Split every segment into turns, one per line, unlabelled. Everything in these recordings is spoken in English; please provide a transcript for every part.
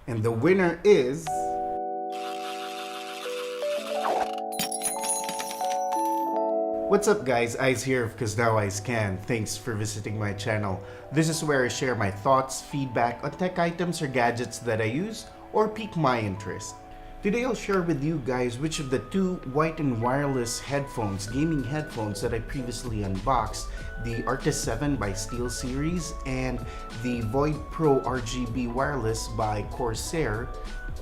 And the winner is... What's up guys, Eyes here of coznowEIZcan. Thanks for visiting my channel. This is where I share my thoughts, feedback on tech items or gadgets that I use or pique my interest. Today I'll share with you guys which of the two white and wireless headphones, gaming headphones that I previously unboxed, the Arctis 7 by SteelSeries and the VoidPro RGB wireless by Corsair,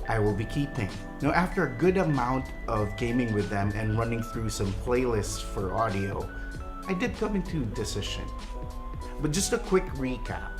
I will be keeping. Now, after a good amount of gaming with them and running through some playlists for audio, I did come into a decision. But just a quick recap.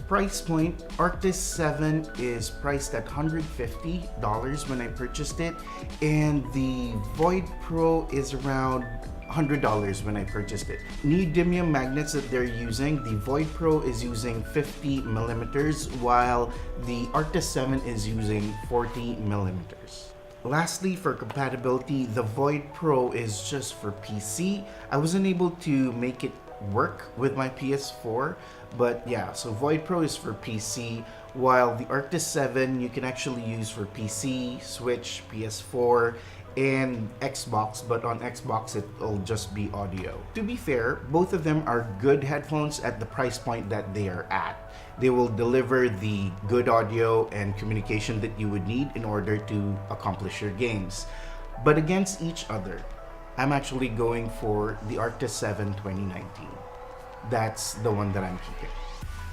Price point, Arctis 7 is priced at $150 when I purchased it, and the VoidPro is around $100 when I purchased it. Neodymium magnets that they're using, the VoidPro is using 50 millimeters while the Arctis 7 is using 40 millimeters. Lastly, for compatibility, the VoidPro is just for PC. I wasn't able to make it work with my PS4, but yeah, so VoidPro is for PC, while the Arctis 7 you can actually use for PC, Switch, PS4, and Xbox, but on Xbox it'll just be audio. To be fair, both of them are good headphones at the price point that they are at. They will deliver the good audio and communication that you would need in order to accomplish your games. But against each other, I'm actually going for the Arctis 7 2019. That's the one that I'm keeping.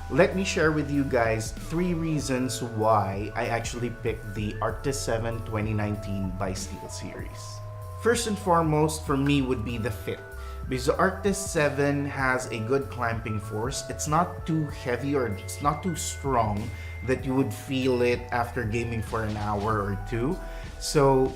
Let me share with you guys 3 reasons why I actually picked the Arctis 7 2019 by SteelSeries. First and foremost for me would be the fit, because the Arctis 7 has a good clamping force. It's not too heavy or it's not too strong that you would feel it after gaming for an hour or two. So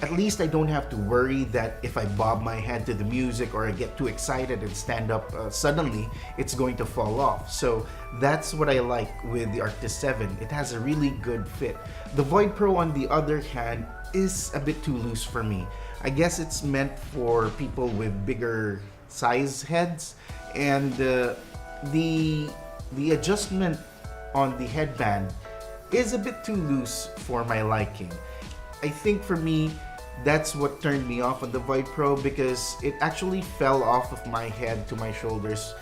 at least I don't have to worry that if I bob my head to the music or I get too excited and stand up suddenly, it's going to fall off. So that's what I like with the Arctis 7. It has a really good fit. The VoidPro, on the other hand, is a bit too loose for me. I guess it's meant for people with bigger size heads, and the adjustment on the headband is a bit too loose for my liking. I think for me, that's what turned me off on the VoidPro, because it actually fell off of my head to my shoulders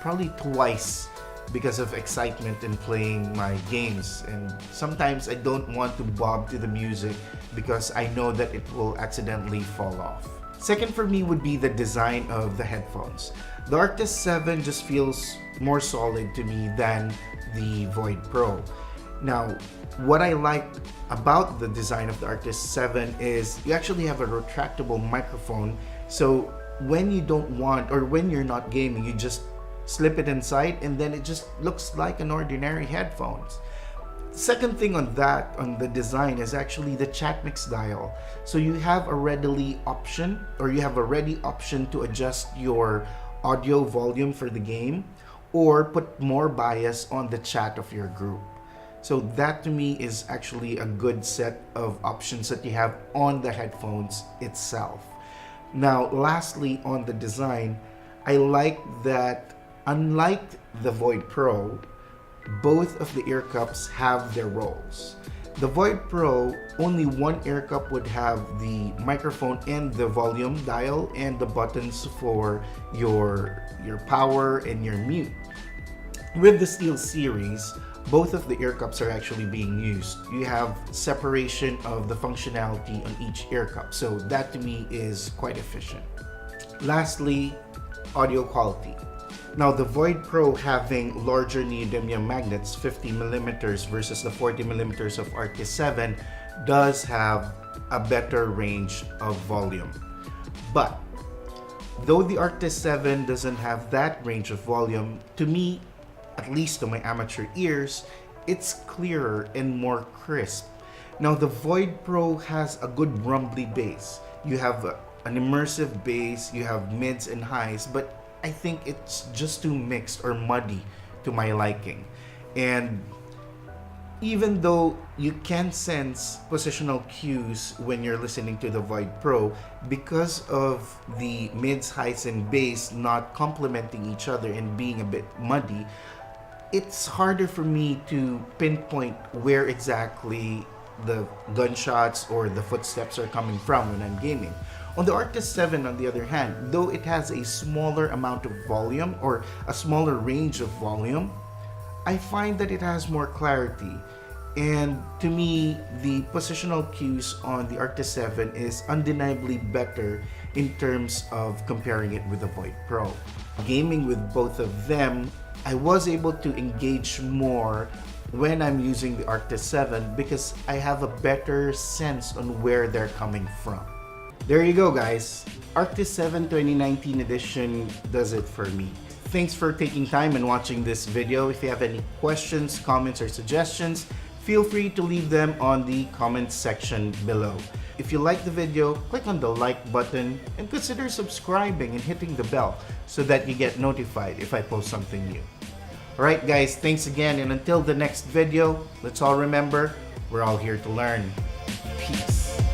probably twice because of excitement in playing my games, and sometimes I don't want to bob to the music because I know that it will accidentally fall off. Second for me would be the design of the headphones. The Arctis 7 just feels more solid to me than the VoidPro. Now, what I like about the design of the Arctis 7 is you actually have a retractable microphone, so when you don't want, or when you're not gaming, you just slip it inside and then it just looks like an ordinary headphones. Second thing on the design is actually the chat mix dial. So you have a ready option to adjust your audio volume for the game or put more bias on the chat of your group. So that to me is actually a good set of options that you have on the headphones itself. Now, lastly, on the design, I like that unlike the VoidPro, both of the ear cups have their roles. The VoidPro, only one ear cup would have the microphone and the volume dial and the buttons for your power and your mute. With the SteelSeries, both of the ear cups are actually being used. You have separation of the functionality on each ear cup, so that to me is quite efficient. Lastly, audio quality. Now, the VoidPro having larger neodymium magnets, 50 millimeters versus the 40 millimeters of Arctis 7, does have a better range of volume. But though the Arctis 7 doesn't have that range of volume, to me, at least to my amateur ears, it's clearer and more crisp. Now, the VoidPro has a good rumbly bass. You have an immersive bass, you have mids and highs, but I think it's just too mixed or muddy to my liking. And even though you can sense positional cues when you're listening to the VoidPro, because of the mids, highs, and bass not complementing each other and being a bit muddy, it's harder for me to pinpoint where exactly the gunshots or the footsteps are coming from when I'm gaming. On the Arctis 7, on the other hand, though it has a smaller amount of volume or a smaller range of volume, I find that it has more clarity. And to me, the positional cues on the Arctis 7 is undeniably better in terms of comparing it with the VoidPro. Gaming with both of them, I was able to engage more when I'm using the Arctis 7 because I have a better sense on where they're coming from. There you go, guys. Arctis 7 2019 edition does it for me. Thanks for taking time and watching this video. If you have any questions, comments, or suggestions, feel free to leave them on the comments section below. If you like the video, click on the like button and consider subscribing and hitting the bell so that you get notified if I post something new. Alright guys, thanks again, and until the next video, let's all remember, we're all here to learn. Peace.